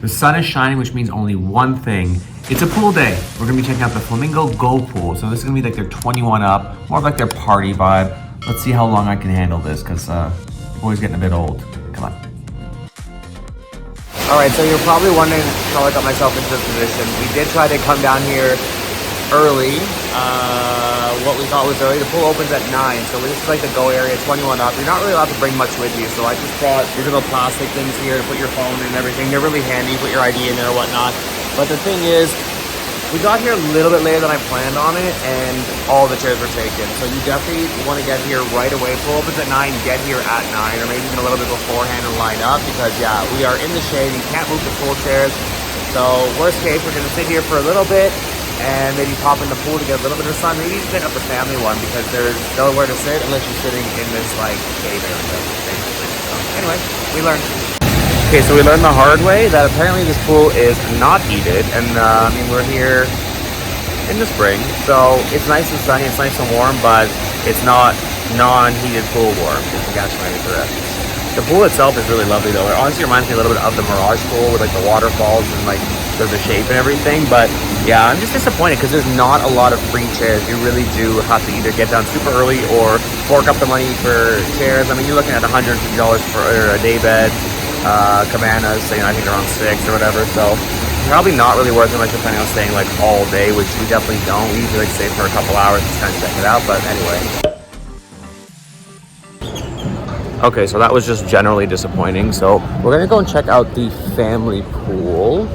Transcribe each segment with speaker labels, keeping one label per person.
Speaker 1: The sun is shining, which means only one thing. It's a pool day. We're gonna be checking out the Flamingo Go Pool. So this is gonna be like their 21 up, more of like their party vibe. Let's see how long I can handle this, because the boy's getting a bit old. Come on.
Speaker 2: All right, so you're probably wondering how I got myself into this position. We did try to come down here early. What we thought was early. The pool opens at 9, so this is like the go area, 21 up. You're not really allowed to bring much with you, so I just brought these little plastic things here to put your phone and everything. They're really handy, put your ID in there or whatnot. But the thing is, we got here a little bit later than I planned on it, and all the chairs were taken. So you definitely want to get here right away. Pool opens at 9, get here at 9, or maybe even a little bit beforehand and line up, because yeah, we are in the shade. You can't move the pool chairs. So worst case, we're gonna sit here for a little bit and maybe pop in the pool to get a little bit of sun. Maybe even up the family one, because there's nowhere to sit unless you're sitting in this like cave area. So anyway, we learned. Okay, so we learned the hard way that apparently this pool is not heated, and I mean, we're here in the spring, so it's nice and sunny, it's nice and warm, but it's not non-heated pool warm, if you catch my drift. The pool itself is really lovely though. It honestly reminds me a little bit of the Mirage pool with like the waterfalls and like the shape and everything, but yeah, I'm just disappointed because there's not a lot of free chairs. You really do have to either get down super early or fork up the money for chairs. I mean, you're looking at $150 for a day bed. Cabanas, you know, I think around 6 or whatever, so probably not really worth it unless you're planning on staying like all day, which we definitely don't. We usually like stay for a couple hours to kind of check it out, but anyway. Okay, so that was just generally disappointing. So we're gonna go and check out the family pool.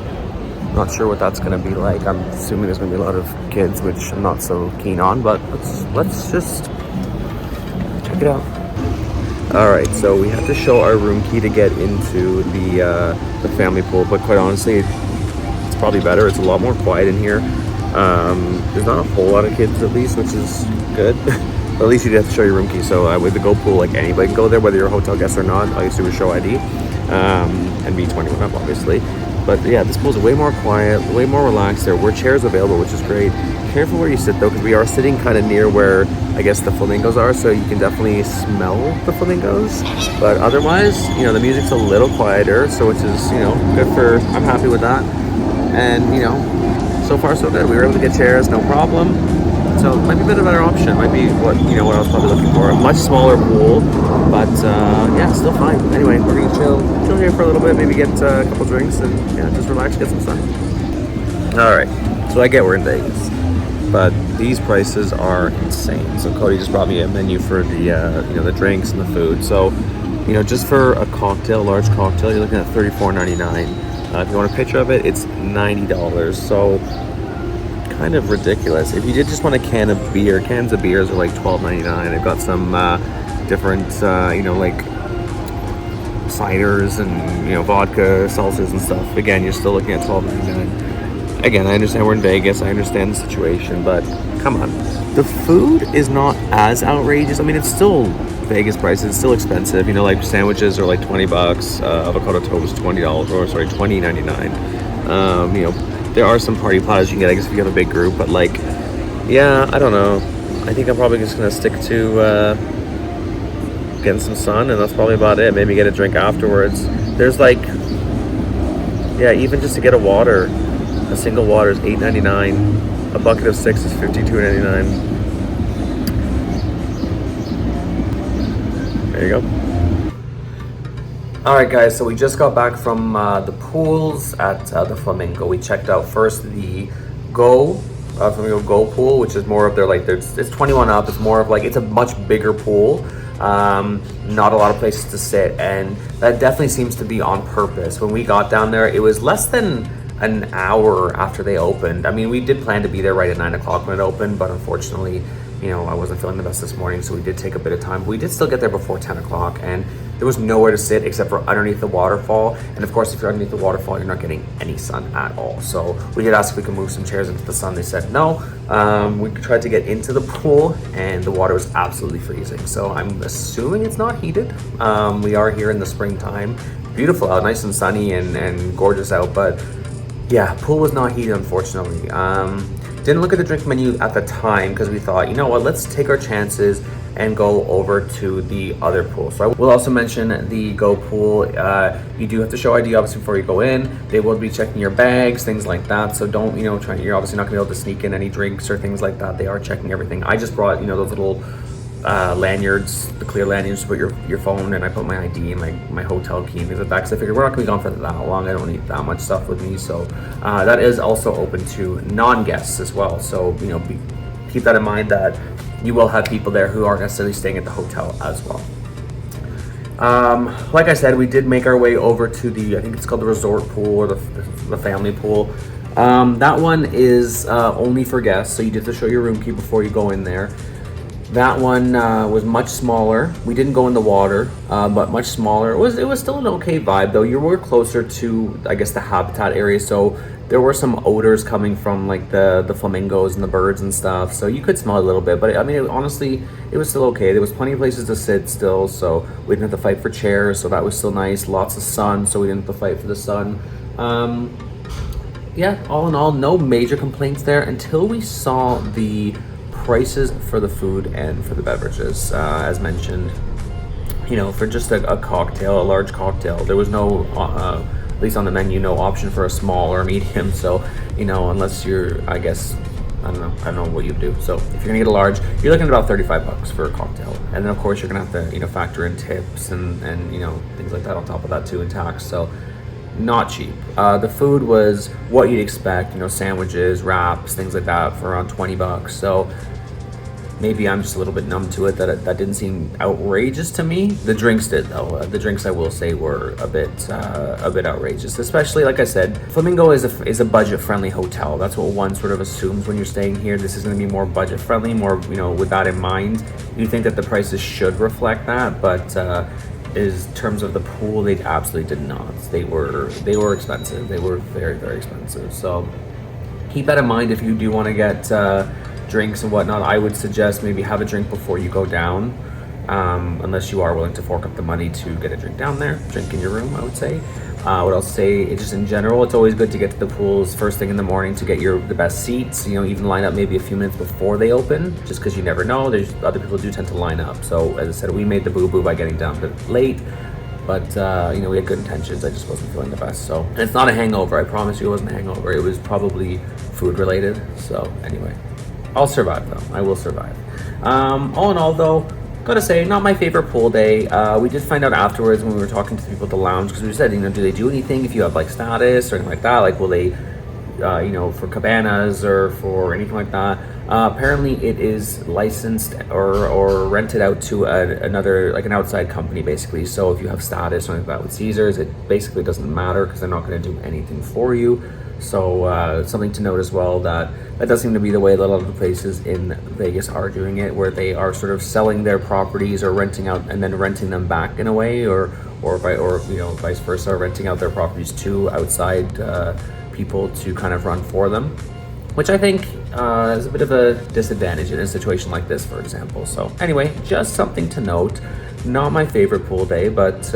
Speaker 2: Not sure what that's gonna be like. I'm assuming there's gonna be a lot of kids, which I'm not so keen on, but let's just check it out. All right, so we have to show our room key to get into the family pool, but quite honestly, it's probably better. It's a lot more quiet in here. There's not a whole lot of kids, at least, which is good. But at least you have to show your room key. So with the Go Pool, like anybody can go there, whether you're a hotel guest or not. All you have to do is show ID and be 21 up, obviously. But yeah, this pool's way more quiet, way more relaxed. There were chairs available, which is great. Careful where you sit though, because we are sitting kind of near where I guess the flamingos are, so you can definitely smell the flamingos. But otherwise, you know, the music's a little quieter, so which is, you know, good for, I'm happy with that. And, you know, so far so good. We were able to get chairs, no problem. So it might be a bit of a better option. Might be what, you know, what I was probably looking for. A much smaller pool, but yeah, still fine. Anyway, we're gonna chill here for a little bit, maybe get a couple drinks and yeah, just relax, get some sun. All right, so I get we're in Vegas, but these prices are insane. So Cody just brought me a menu for the you know, the drinks and the food. So, you know, just for a cocktail, large cocktail, you're looking at $34.99. If you want a picture of it, it's $90. So kind of ridiculous. If you did just want a can of beer, cans of beers are like $12.99. I've got some different you know, like ciders and, you know, vodka, seltzers and stuff. Again, you're still looking at $12.99. Again, I understand we're in Vegas, I understand the situation, but come on. The food is not as outrageous. I mean, it's still Vegas prices, it's still expensive. You know, like sandwiches are like $20, avocado toast $20, or sorry, $20.99. You know, there are some party platters you can get, I guess, if you have a big group, but like, yeah, I don't know. I think I'm probably just gonna stick to getting some sun, and that's probably about it. Maybe get a drink afterwards. There's like, yeah, even just to get a water, a single water is $8.99. A bucket of 6 is $52.99. There you go. All right, guys, so we just got back from the pools at the Flamingo. We checked out first the Flamingo Go pool, which is more of their, like, it's 21 up. It's more of like, it's a much bigger pool. Not a lot of places to sit, and that definitely seems to be on purpose. When we got down there, it was less than an hour after they opened. I mean, we did plan to be there right at 9 o'clock when it opened, but unfortunately, you know, I wasn't feeling the best this morning, so we did take a bit of time. But we did still get there before 10 o'clock, and there was nowhere to sit except for underneath the waterfall. And of course, if you're underneath the waterfall, you're not getting any sun at all. So we did ask if we could move some chairs into the sun. They said no. We tried to get into the pool, and the water was absolutely freezing. So I'm assuming it's not heated. We are here in the springtime. Beautiful out, nice and sunny and gorgeous out, but yeah, pool was not heated, unfortunately. Didn't look at the drink menu at the time because we thought, you know what, let's take our chances, and go over to the other pool. So I will also mention the Go pool. You do have to show ID obviously before you go in. They will be checking your bags, things like that. So don't, you're obviously not gonna be able to sneak in any drinks or things like that. They are checking everything. I just brought, those little lanyards, the clear lanyards to put your phone, and I put my ID and my hotel key and things like that, because I figured we're not gonna be gone for that long. I don't need that much stuff with me. So that is also open to non-guests as well. So keep that in mind, that you will have people there who aren't necessarily staying at the hotel as well. Like I said, we did make our way over to I think it's called the resort pool, or the family pool. That one is only for guests, so you have to show your room key before you go in there. That one was much smaller. We didn't go in the water, but much smaller. It was still an okay vibe though. You were closer to, I guess, the habitat area, so there were some odors coming from like the flamingos and the birds and stuff. So you could smell a little bit, but I mean, honestly, it was still okay. There was plenty of places to sit still, so we didn't have to fight for chairs. So that was still nice. Lots of sun, so we didn't have to fight for the sun. Yeah, all in all, no major complaints there until we saw the prices for the food and for the beverages. As mentioned, for just a cocktail, a large cocktail, there was no at least on the menu, no option for a small or a medium. So unless you're, I guess, I don't know what you do. So if you're gonna get a large, you're looking at about $35 for a cocktail, and then of course you're gonna have to factor in tips and things like that on top of that too, and tax. So not cheap. The food was what you'd expect, sandwiches, wraps, things like that, for around $20. So maybe I'm just a little bit numb to it, that didn't seem outrageous to me. The drinks did though. The drinks, I will say, were a bit outrageous. Especially, like I said, Flamingo is a budget-friendly hotel. That's what one sort of assumes when you're staying here. This is going to be more budget-friendly, more with that in mind. You think that the prices should reflect that, but in terms of the pool, they absolutely did not. They were expensive. They were very, very expensive. So keep that in mind if you do want to get drinks and whatnot. I would suggest maybe have a drink before you go down, unless you are willing to fork up the money to get a drink down there. Drink in your room, I would say. I would also say, just in general, it's always good to get to the pools first thing in the morning to get the best seats. Even line up maybe a few minutes before they open, just because you never know. There's other people do tend to line up. So as I said, we made the boo-boo by getting down a bit late, but we had good intentions. I just wasn't feeling the best. So, and it's not a hangover. I promise you, it wasn't a hangover. It was probably food related. So anyway, I'll survive though. I will survive. All in all though, gotta say, not my favorite pool day. We did find out afterwards when we were talking to the people at the lounge, because we said, do they do anything if you have like status or anything like that? Like, will they, for cabanas or for anything like that? Apparently it is licensed or rented out to another, like an outside company basically. So if you have status or anything like that with Caesars, it basically doesn't matter, because they're not gonna do anything for you. So something to note as well, that does seem to be the way that a lot of the places in Vegas are doing it, where they are sort of selling their properties or renting out and then renting them back in a way, or vice versa, renting out their properties to outside people to kind of run for them, which I think is a bit of a disadvantage in a situation like this, for example. So anyway, just something to note. Not my favorite pool day, but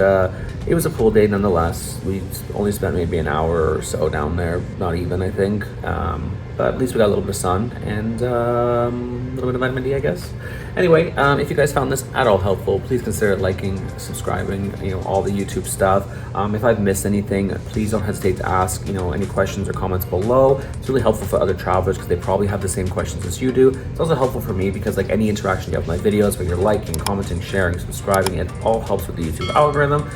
Speaker 2: it was a pool day nonetheless. We only spent maybe an hour or so down there, not even, I think. But at least we got a little bit of sun and a little bit of vitamin D, I guess. Anyway, if you guys found this at all helpful, please consider liking, subscribing, all the YouTube stuff. If I've missed anything, please don't hesitate to ask, any questions or comments below. It's really helpful for other travelers, because they probably have the same questions as you do. It's also helpful for me, because like any interaction you have with my videos, where you're liking, commenting, sharing, subscribing, it all helps with the YouTube algorithm.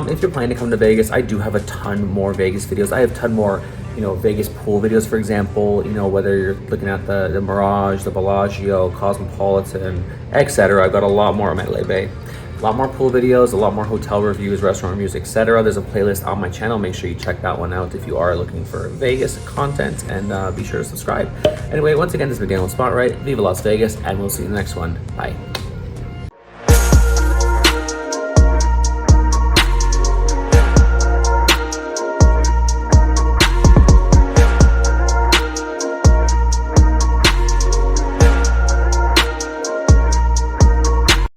Speaker 2: If you're planning to come to Vegas, I do have a ton more Vegas videos. I have a ton more Vegas pool videos, for example, whether you're looking at the Mirage, the Bellagio, Cosmopolitan, etc. I've got a lot more on Mandalay Bay. A lot more pool videos, a lot more hotel reviews, restaurant reviews, etc. There's a playlist on my channel. Make sure you check that one out if you are looking for Vegas content, and be sure to subscribe. Anyway, once again, this has been Daniel Spotlight. Viva Las Vegas, and we'll see you in the next one. Bye.